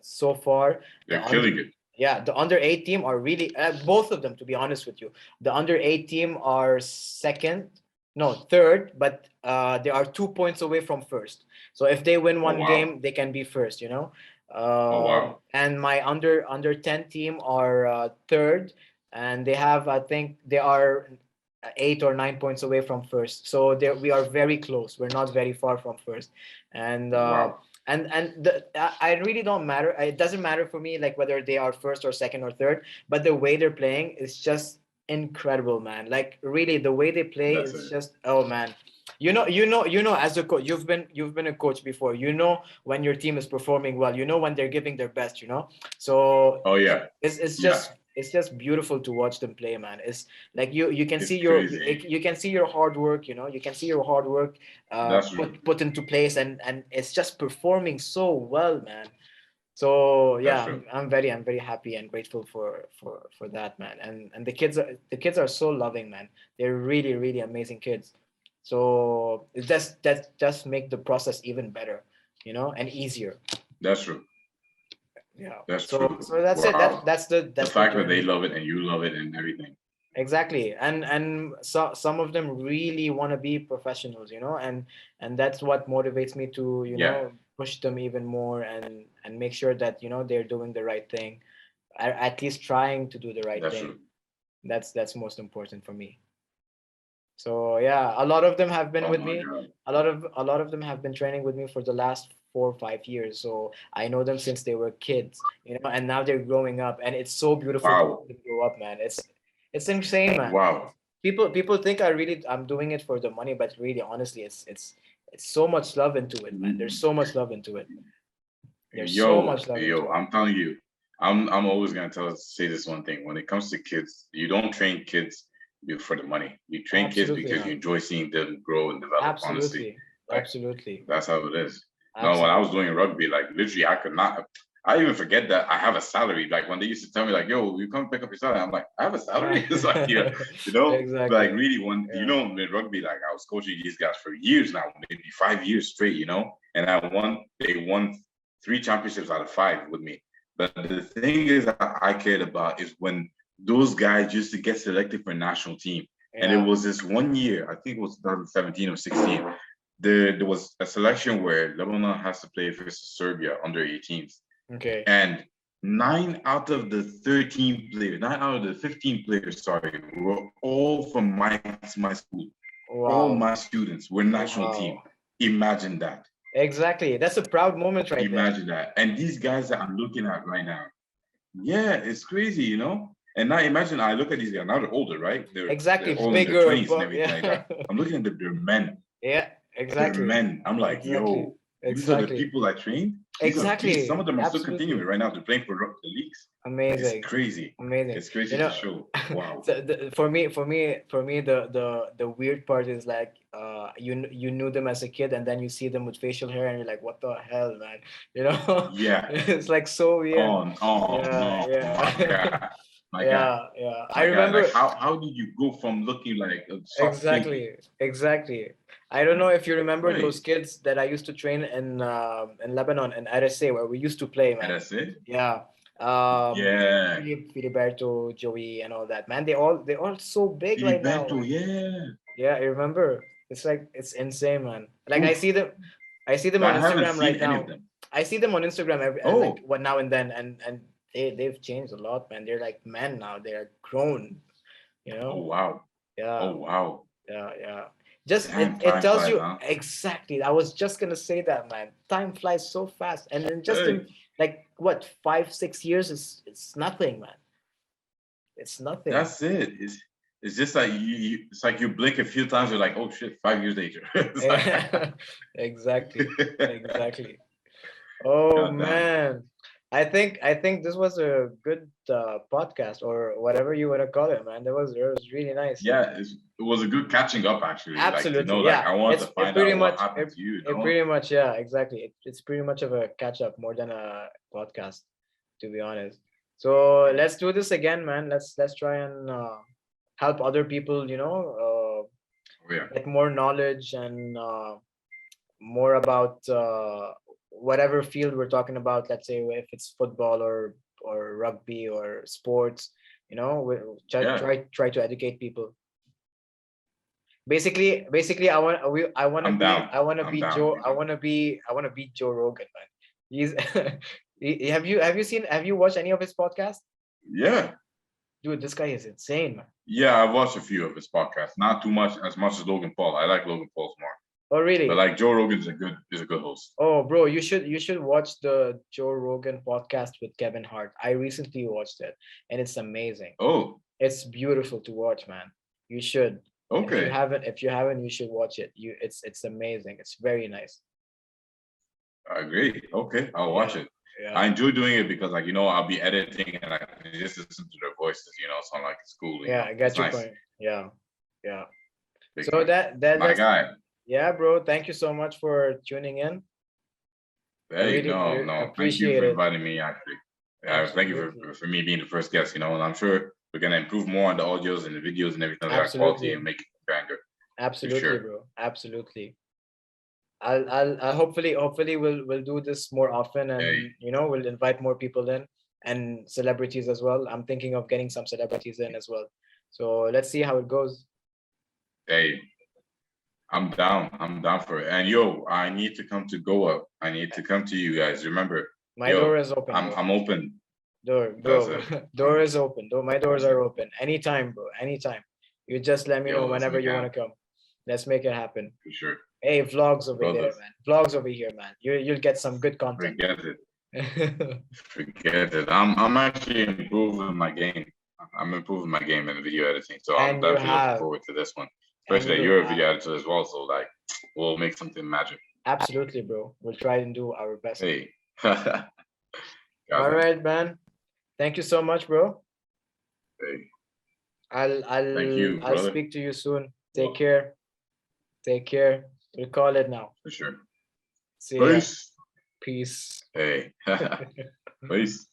so far the They're under killing it. yeah, the under 8 team are really both of them. To be honest with you, the under 8 team are second, no third, but they are 2 points away from first. So if they win Oh one wow. game, they can be first. Oh wow. And my under 10 team are third, and they have, I think they are 8 or 9 points away from first. So we are very close. We're not very far from first, and Wow. I really don't matter. It doesn't matter for me like whether they are first or second or third, but the way they're playing is just incredible, man. Like really, the way they play That's is it. just, oh man. As a coach, you've been a coach before. You know when your team is performing well. You know when they're giving their best. So Oh yeah. it's Yeah. just it's just beautiful to watch them play, man. It's like you can see It's crazy. you can see your hard work. You can see your hard work That's true. put into place, and it's just performing so well, man. So That's yeah, true. I'm very happy and grateful for that, man. And the kids are so loving, man. They're really really amazing kids. So it just that just make the process even better, and easier. That's true. Yeah. That's So true. that's it. Wow. The That's the fact that they journey. love it and you love it and everything. Exactly. And so some of them really want to be professionals, and that's what motivates me to, Yeah, push them even more and make sure that, they're doing the right thing, at least trying to do the right that's thing. true. That's most important for me. So yeah, a lot of them have been Oh with my me. God. A lot of them have been training with me for the last 4 or 5 years. So I know them since they were kids, and now they're growing up, and it's so beautiful to Wow. see them grow up, man. It's insane, man. Wow. People think I'm doing it for the money, but really, honestly, it's so much love into it, man. There's so much love into it. There's so much love into it. I'm telling you, I'm always gonna say this one thing. When it comes to kids, you don't train kids for the money. You train kids Absolutely because you not. enjoy seeing them grow and develop. Honestly, Absolutely. like Absolutely. that's how it is. No, when I was Absolutely. doing rugby, like literally, I could not. I even forget that I have a salary. Like when they used to tell me, like, "Yo, you come pick up your salary," I'm like, "I have a salary." It's like, yeah, like Exactly. really, when Yeah. in rugby, like I was coaching these guys for years now, maybe 5 years straight, and they won 3 championships out of 5 with me. But the thing is that I cared about is when those guys used to get selected for national team. And it Yeah. was this one year, I think it was 2017 or 16. There was a selection where Lebanon has to play versus Serbia under 18s. Okay. And 9 out of the 15 players, sorry, were all from my school. All Wow. my students were national team. Wow. Imagine that. Exactly. That's a proud moment right there. Imagine that. And these guys that I'm looking at right now, yeah, it's crazy. And now imagine I look at these guys, now they're older, right? Exactly. They're It's all in their bigger, 20s and but everything like that. yeah. I'm looking at them, they're men. Yeah, They're exactly. men. I'm like, Exactly. yo, these are the Exactly. people I trained. These are beasts. Some Exactly. of them are still continuing Absolutely. right now. They're playing for the leagues. It's Amazing. crazy. Amazing. It's You crazy to know, show. Wow. so for me, the weird part is like, you knew them as a kid, and then you see them with facial hair, and you're like, what the hell, man? You know, Yeah. it's like so weird. Oh Yeah, no, my yeah, God. My God. yeah, yeah. I My God. Like remember. how did you go from looking like a soft pink? Exactly, exactly. I don't know if you remember those Right. kids that I used to train in Lebanon and RSA where we used to play, And man. that's it? Yeah. Yeah. Filiberto, Joey, and all that, man. They all so big right now, Filiberto, man. yeah. Yeah, I remember. It's like it's insane, man. Like Oof. I see them But on I haven't Instagram seen right any of now. them. I see them on Instagram every like Oh, what now and then, and they've changed a lot, man. They're like men now. They're grown, you oh know. wow. Yeah. Oh wow. Yeah, yeah. Just Damn, it time tells flies, you huh? exactly. I was just gonna say that, man. Time flies so fast, and then just in Hey, like what 5 6 years is it's nothing, man. It's nothing. that's it. It's just like it's like you blink a few times, you're like, oh shit, 5 years later. It's like, Exactly, exactly. Oh God damn. man, I think this was a good podcast or whatever you want to call it, man. It was really nice. Yeah, it was a good catching up actually. Like to know, Absolutely, like yeah. I want to It's it find pretty out what much happened to you, you it know? pretty much yeah, exactly. It's pretty much of a catch up more than a podcast, to be honest. So let's do this again, man. Let's try and help other people, Oh yeah. get more knowledge and more about whatever field we're talking about. Let's say if it's football or rugby or sports, we Yeah. try to educate people. Basically, I want we I want to I'm be down. I want to I'm be down. Joe. I want to be Joe Rogan, man. He's have you watched any of his podcasts? Yeah. Dude, this guy is insane, man. Yeah, I've watched a few of his podcasts. Not too much as much as Logan Paul. I like Logan Paul's more. Oh, But really? like Joe Rogan's a good host. Oh, bro, you should watch the Joe Rogan podcast with Kevin Hart. I recently watched it, and it's amazing. Oh, It's beautiful to watch, man. You should. okay. If you haven't, you should watch it. It's amazing. It's very nice. I agree. Okay, I'll watch Yeah, it. I yeah, enjoy doing it because like I'll be editing and I can just listen to their voices, so like it's cool. yeah. I It's got your nice. point. Yeah, yeah. Big So time. My that's guy. yeah, bro. Thank you so much for tuning in. I Hey, really no, no. Thank you appreciate for it. inviting me actually. Thank you Absolutely, for me being the first guest, and I'm sure we're gonna improve more on the audios and the videos and everything like that quality absolutely, and make it grander for absolutely, sure. bro. Absolutely. I'll hopefully we'll do this more often, and Hey, we'll invite more people in and celebrities as well. I'm thinking of getting some celebrities in as well. So let's see how it goes. hey, I'm down. I'm down for it. And yo, I need to come to Goa. I need to come to you guys. Remember, My door yo, is open, I'm bro. I'm open. Door, That's bro. it. Door is open. Door, my doors are open. Anytime, bro. Anytime. You just let me know Yo, let's whenever make it you want happen to come. Let's make it happen. for sure, Hey, vlogs over there, brothers. man. Vlogs over here, man. You'll get some good content. Forget it. Forget it. I'm actually improving my game. I'm improving my game in video editing. So I'm And you definitely looking have, forward to this one. and Especially that you you're a have. video editor as well. So like we'll make something magic. Absolutely, bro. We'll try and do our best. Hey. Got All that. right, man. Thank you so much, bro. Hey. I'll Thank I'll you, I'll brother. speak to you soon. Take care. Take care. We'll call it now. For sure. See ya. Peace. Peace. Hey. Peace.